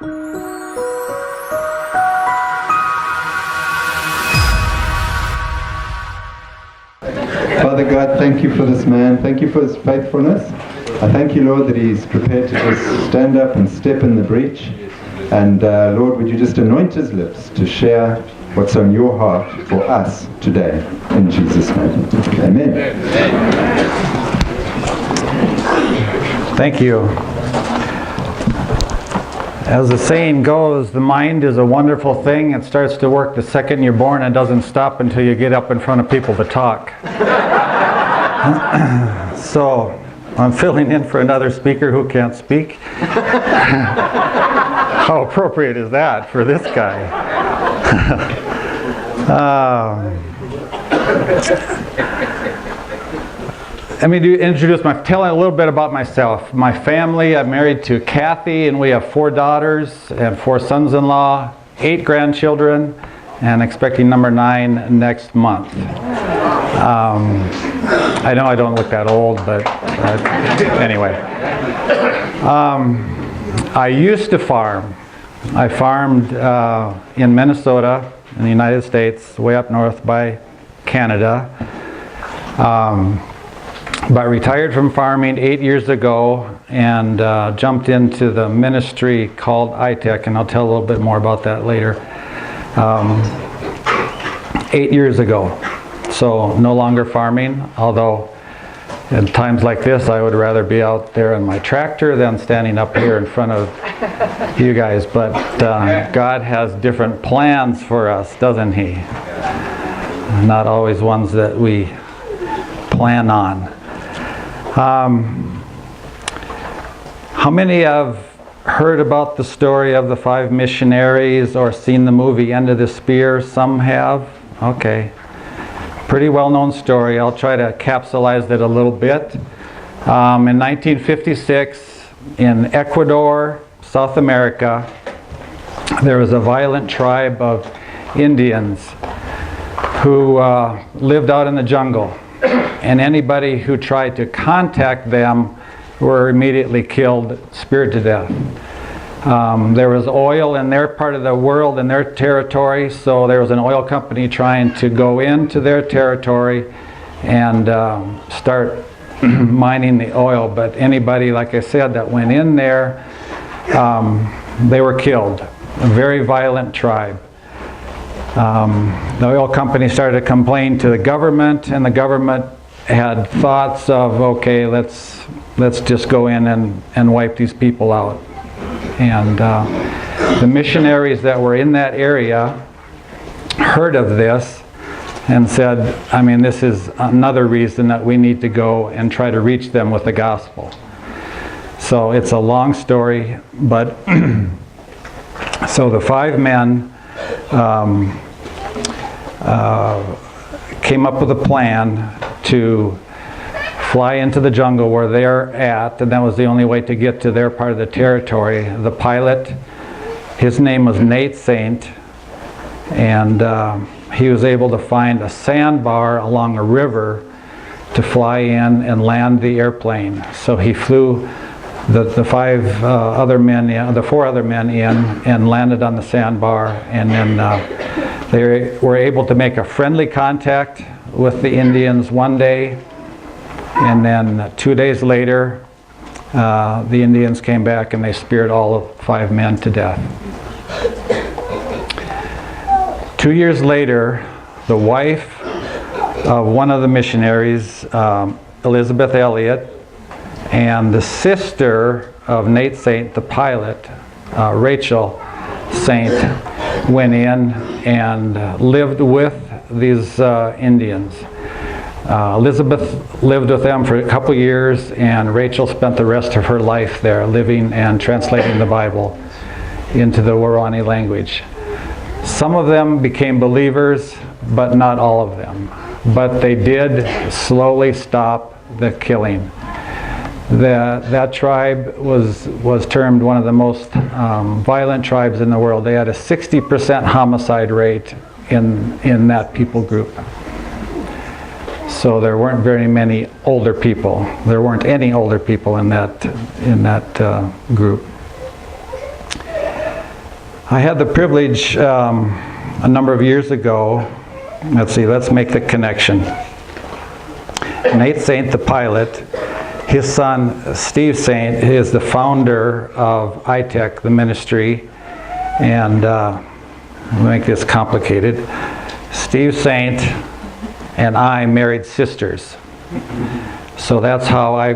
Father God, thank you for this man. Thank you for his faithfulness. I thank you, Lord, that he's prepared to just stand up and step in the breach. And Lord, would you just anoint his lips to share what's on your heart for us today. In Jesus' name. Amen. Thank you. As the saying goes, the mind is a wonderful thing. It starts to work the second you're born and doesn't stop until you get up in front of people to talk. So, I'm filling in for another speaker who can't speak. How appropriate is that for this guy? Let me tell you a little bit about myself. My family, I'm married to Kathy, and we have 4 daughters and 4 sons-in-law, 8 grandchildren, and expecting number 9 next month. I know I don't look that old, but anyway. I used to farm. I farmed in Minnesota, in the United States, way up north by Canada. But retired from farming 8 years ago and jumped into the ministry called I-TEC, and I'll tell a little bit more about that later. 8 years ago. So no longer farming, although at times like this I would rather be out there in my tractor than standing up here in front of you guys. But God has different plans for us, doesn't He? Not always ones that we plan on. How many have heard about the story of the 5 missionaries or seen the movie End of the Spear? Some have? Okay. Pretty well-known story. I'll try to capsulize it a little bit. In 1956, in Ecuador, South America, there was a violent tribe of Indians who lived out in the jungle. And anybody who tried to contact them were immediately killed, speared to death. There was oil in their part of the world, in their territory, so there was an oil company trying to go into their territory and start mining the oil. But anybody, like I said, that went in there, they were killed. A very violent tribe. The oil company started to complain to the government, and the government had thoughts of, okay, let's just go in and wipe these people out. And the missionaries that were in that area heard of this and said, I mean, this is another reason that we need to go and try to reach them with the gospel. So it's a long story, but so the 5 men came up with a plan to fly into the jungle where they're at, and that was the only way to get to their part of the territory. The pilot, his name was Nate Saint, and he was able to find a sandbar along a river to fly in and land the airplane. So he flew the 4 other men in and landed on the sandbar, and then they were able to make a friendly contact with the Indians one day, and then 2 days later the Indians came back and they speared all of 5 men to death. 2 years later, the wife of one of the missionaries, Elizabeth Elliot, and the sister of Nate Saint, the pilot, Rachel Saint, went in and lived with these Indians. Elizabeth lived with them for a couple years, and Rachel spent the rest of her life there living and translating the Bible into the Warani language. Some of them became believers, but not all of them. But they did slowly stop the killing. That tribe was termed one of the most violent tribes in the world. They had a 60% homicide rate in that people group. So there weren't very many older people. There weren't any older people in that group. I had the privilege a number of years ago, let's make the connection. Nate Saint, the pilot, his son Steve Saint is the founder of I-TEC, the ministry, and make this complicated. Steve Saint and I married sisters. So that's how I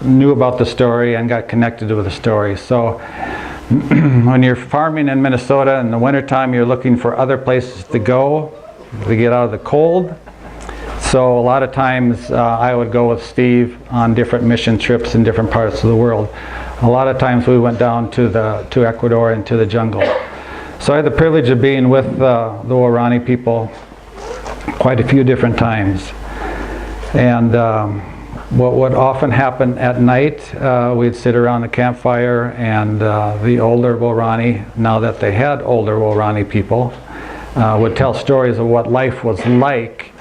knew about the story and got connected with the story. So when you're farming in Minnesota in the wintertime, you're looking for other places to go to get out of the cold. So a lot of times I would go with Steve on different mission trips in different parts of the world. A lot of times we went down to Ecuador and to the jungle. So I had the privilege of being with the Waorani people quite a few different times. And what would often happen at night, we'd sit around the campfire, and the older Waorani, now that they had older Waorani people, would tell stories of what life was like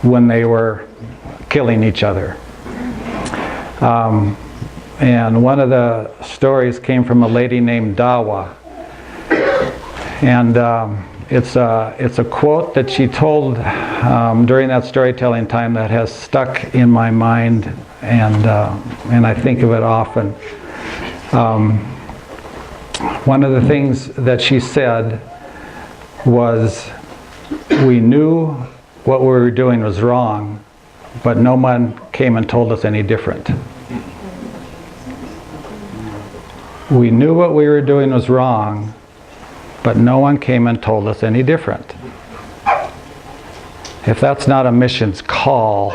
when they were killing each other. And one of the stories came from a lady named Dawa. And it's a quote that she told during that storytelling time that has stuck in my mind, and I think of it often. One of the things that she said was, we knew what we were doing was wrong, but no one came and told us any different. We knew what we were doing was wrong, but no one came and told us any different. If that's not a missions call,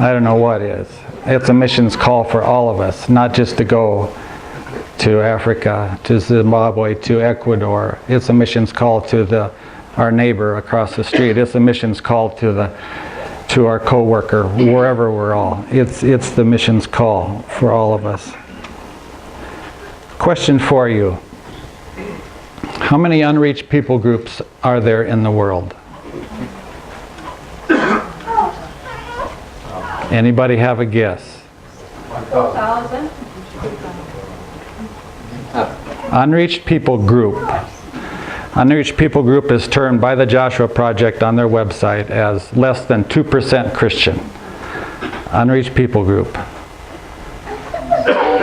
I don't know what is. It's a missions call for all of us, not just to go to Africa, to Zimbabwe, to Ecuador. It's a missions call to our neighbor across the street. It's a missions call to our coworker, wherever we're all. It's the missions call for all of us. Question for you. How many unreached people groups are there in the world? Anybody have a guess? 1,000. Unreached people group. Unreached people group is termed by the Joshua Project on their website as less than 2% Christian. Unreached people group.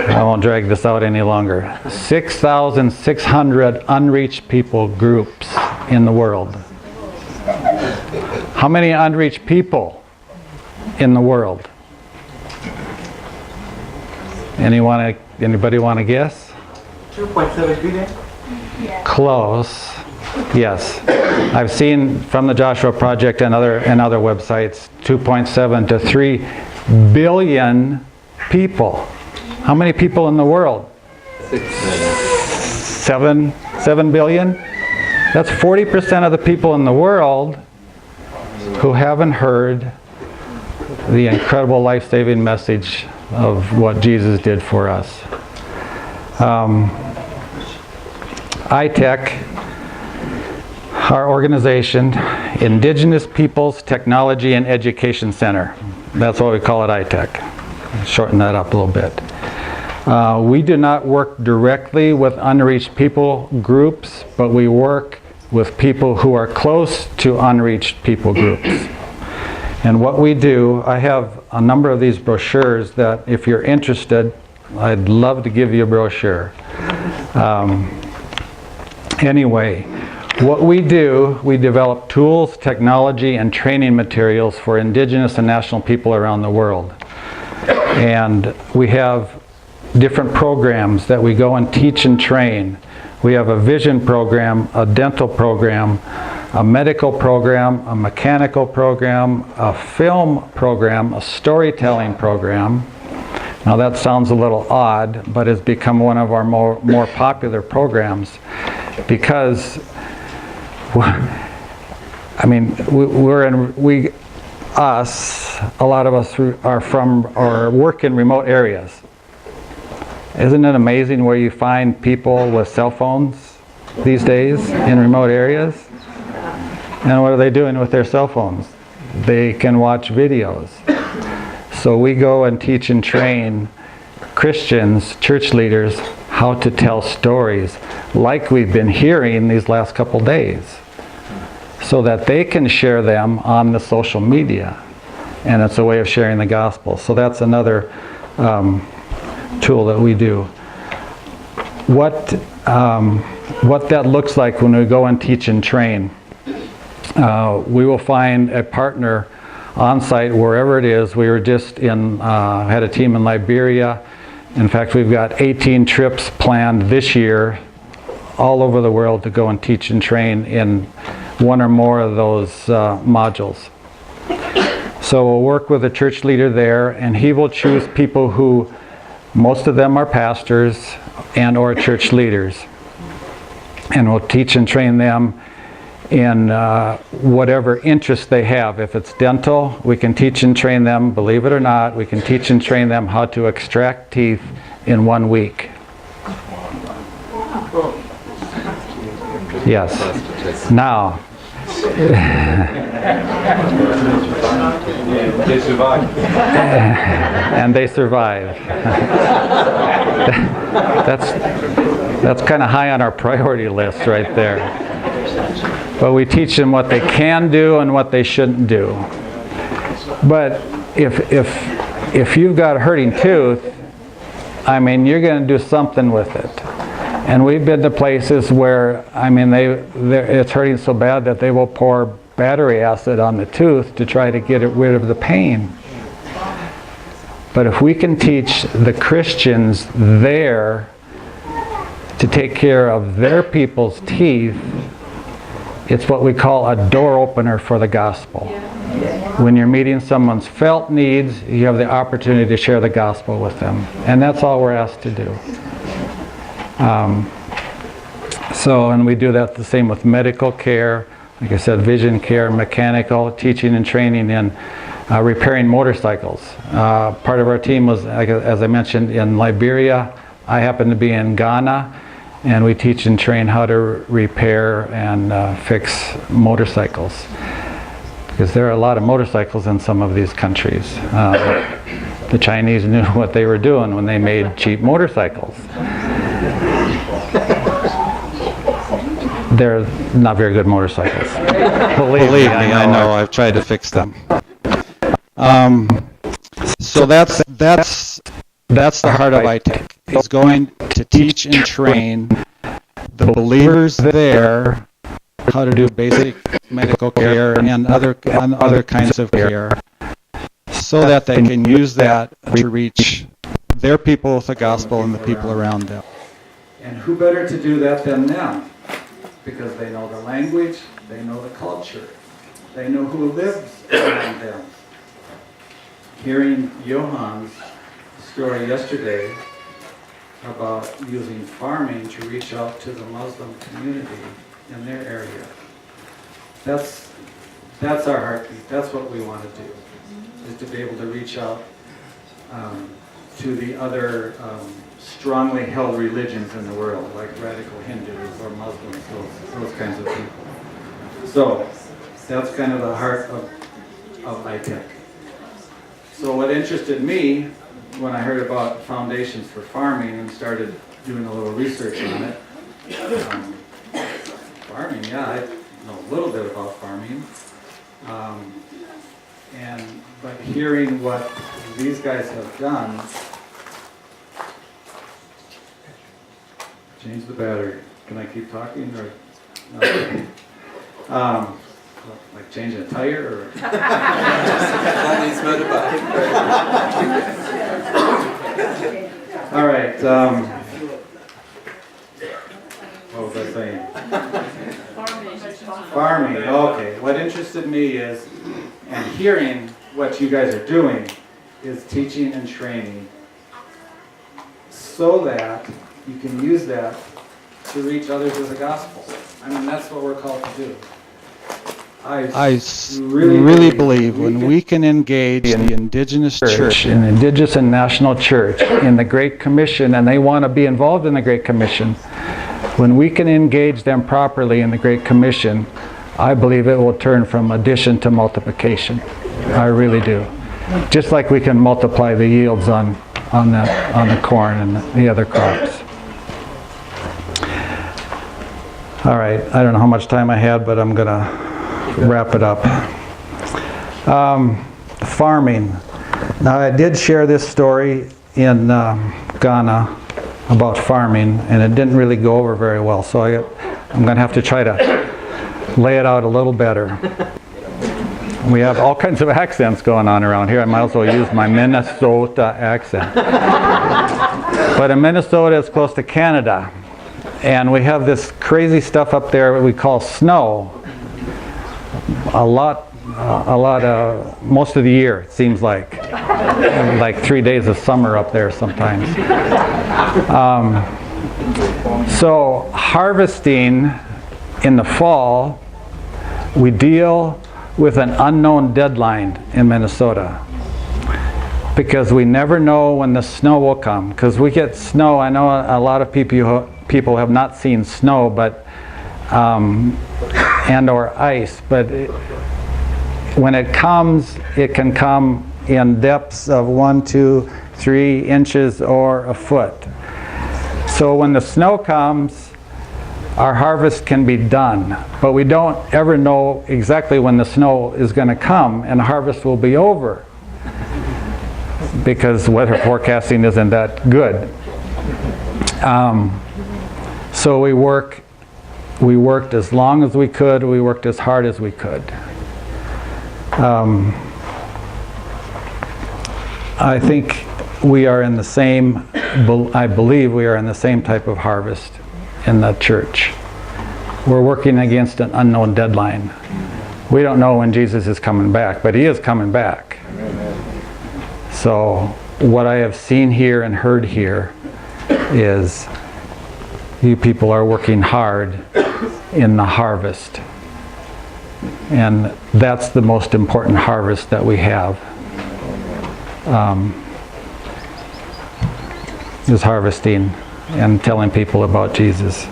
I won't drag this out any longer. 6,600 unreached people groups in the world. How many unreached people in the world? Anybody want to guess? 2.7 billion? Close. Yes. I've seen from the Joshua Project and other websites 2.7 to 3 billion people. How many people in the world? 7 billion? That's 40% of the people in the world who haven't heard the incredible life-saving message of what Jesus did for us. I-TEC, our organization, Indigenous Peoples Technology and Education Center. That's what we call it, I-TEC. Shorten that up a little bit. We do not work directly with unreached people groups, but we work with people who are close to unreached people groups. And what we do, I have a number of these brochures that if you're interested, I'd love to give you a brochure. Anyway, what we do, we develop tools, technology, and training materials for indigenous and national people around the world. And we have different programs that we go and teach and train. We have a vision program, a dental program, a medical program, a mechanical program, a film program, a storytelling program. Now that sounds a little odd, but it's become one of our more popular programs because, I mean, a lot of us are from or work in remote areas. Isn't it amazing where you find people with cell phones these days in remote areas? And what are they doing with their cell phones? They can watch videos. So we go and teach and train Christians, church leaders, how to tell stories like we've been hearing these last couple days, so that they can share them on the social media. And it's a way of sharing the gospel. So that's another tool that we do. What that looks like when we go and teach and train, we will find a partner on site wherever it is. We were just had a team in Liberia. In fact, we've got 18 trips planned this year all over the world to go and teach and train in one or more of those modules. So we'll work with a church leader there, and he will choose people who, most of them are pastors and or church leaders. And we'll teach and train them in whatever interest they have. If it's dental, we can teach and train them, believe it or not, we can teach and train them how to extract teeth in 1 week. Yes. Now, They survive. and they survive. That's kind of high on our priority list right there. But we teach them what they can do and what they shouldn't do. But if you've got a hurting tooth, I mean, you're going to do something with it. And we've been to places where, I mean, it's hurting so bad that they will pour battery acid on the tooth to try to get rid of the pain. But if we can teach the Christians there to take care of their people's teeth, it's what we call a door opener for the gospel. When you're meeting someone's felt needs, you have the opportunity to share the gospel with them. And that's all we're asked to do. And we do that the same with medical care, like I said, vision care, mechanical, teaching and training in repairing motorcycles. Part of our team was, as I mentioned, in Liberia. I happen to be in Ghana, and we teach and train how to repair and fix motorcycles. Because there are a lot of motorcycles in some of these countries. The Chinese knew what they were doing when they made cheap motorcycles. They're not very good motorcycles. Believe me, I know. I've tried to fix them. So that's the heart of I-TEC. Is going to teach and train the believers there how to do basic medical care and other kinds of care, so that they can use that to reach their people with the gospel and the people around them. And who better to do that than them? Because they know the language, they know the culture, they know who lives around them. Hearing Johan's story yesterday about using farming to reach out to the Muslim community in their area, that's our heartbeat. That's what we want to do, is to be able to reach out to the other strongly held religions in the world, like radical Hindus or Muslims, those kinds of people. So that's kind of the heart of I-TEC. So what interested me when I heard about Foundations for Farming and started doing a little research on it, farming, yeah, I know a little bit about farming, but hearing what these guys have done. Change the battery. Can I keep talking or no? Like changing a tire or? All right. What was I saying? Farming. Okay. What interested me is, and hearing what you guys are doing, is teaching and training, so that you can use that to reach others with the gospel. I mean, that's what we're called to do. I really believe when we can engage the indigenous church, an indigenous and national church, in the Great Commission, and they want to be involved in the Great Commission, when we can engage them properly in the Great Commission, I believe it will turn from addition to multiplication. I really do. Just like we can multiply the yields on the corn and the other crops. All right, I don't know how much time I had, but I'm going to wrap it up. Farming. Now, I did share this story in Ghana about farming, and it didn't really go over very well, so I'm going to have to try to lay it out a little better. We have all kinds of accents going on around here. I might as well use my Minnesota accent. But in Minnesota, it's close to Canada, and we have this crazy stuff up there we call snow. A lot most of the year, it seems like 3 days of summer up there sometimes. So harvesting in the fall, we deal with an unknown deadline in Minnesota because we never know when the snow will come. Because we get snow, I know a lot of people have not seen snow, but and or ice, but when it comes, it can come in depths of 1, 2, 3 inches or a foot. So when the snow comes, our harvest can be done, but we don't ever know exactly when the snow is going to come and harvest will be over because weather forecasting isn't that good. So we worked as long as we could, we worked as hard as we could. I think we are in the same, I believe we are in the same type of harvest in the church. We're working against an unknown deadline. We don't know when Jesus is coming back, but he is coming back. So what I have seen here and heard here is you people are working hard in the harvest. And that's the most important harvest that we have, is harvesting and telling people about Jesus.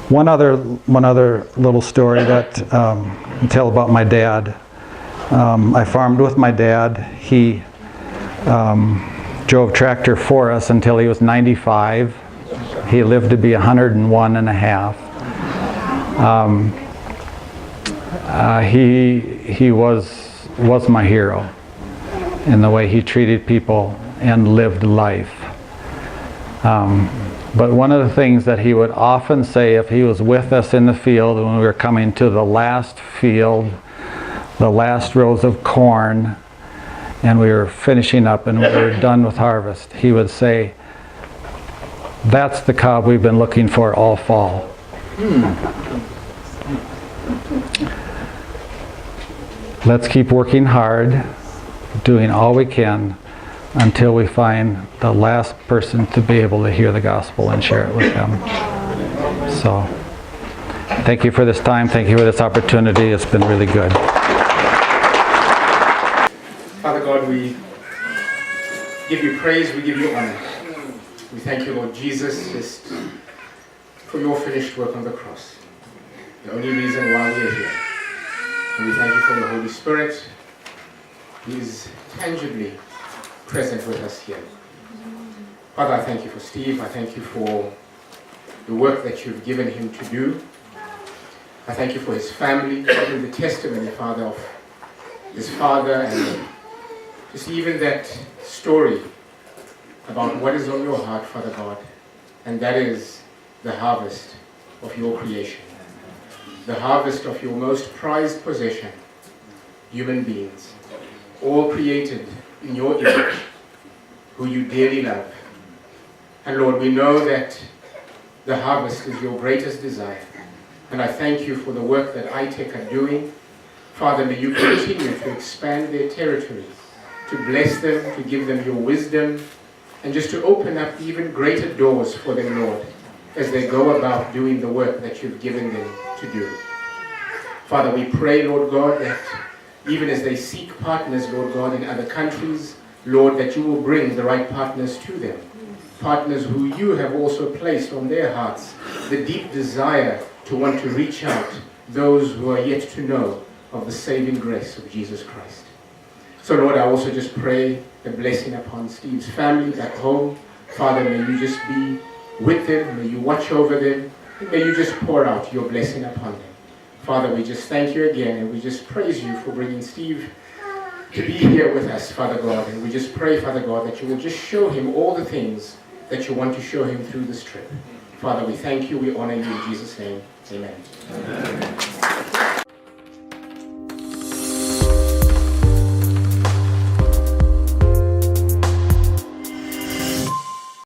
One other little story that I tell about my dad. I farmed with my dad. He drove tractor for us until he was 95. He lived to be 101 and a half. He was my hero in the way he treated people and lived life. But one of the things that he would often say if he was with us in the field when we were coming to the last field, the last rows of corn, and we were finishing up and we were done with harvest, he would say, "That's the cob we've been looking for all fall." Let's keep working hard, doing all we can until we find the last person to be able to hear the gospel and share it with them. So, thank you for this time. Thank you for this opportunity. It's been really good. Father God, we give you praise, we give you honor. We thank you, Lord Jesus, just for your finished work on the cross. The only reason why we are here. And we thank you for the Holy Spirit, who is tangibly present with us here. Father, I thank you for Steve. I thank you for the work that you've given him to do. I thank you for his family, even the testimony, Father, of his father, and just even that story about what is on your heart, Father God, and that is the harvest of your creation. The harvest of your most prized possession, human beings, all created in your image, who you dearly love. And Lord, we know that the harvest is your greatest desire. And I thank you for the work that I-TEC are doing. Father, may you continue to expand their territory, to bless them, to give them your wisdom, and just to open up even greater doors for them, Lord, as they go about doing the work that you've given them to do. Father, we pray, Lord God, that even as they seek partners, Lord God, in other countries, Lord, that you will bring the right partners to them. Partners who you have also placed on their hearts the deep desire to want to reach out those who are yet to know of the saving grace of Jesus Christ. So Lord, I also just pray a blessing upon Steve's family back home. Father, may you just be with them, may you watch over them, May you just pour out your blessing upon them. Father, we just thank you again, and we just praise you for bringing Steve to be here with us, Father God. And we just pray, Father God, that you will just show him all the things that you want to show him through this trip. Father, we thank you, we honor you in Jesus' name. Amen.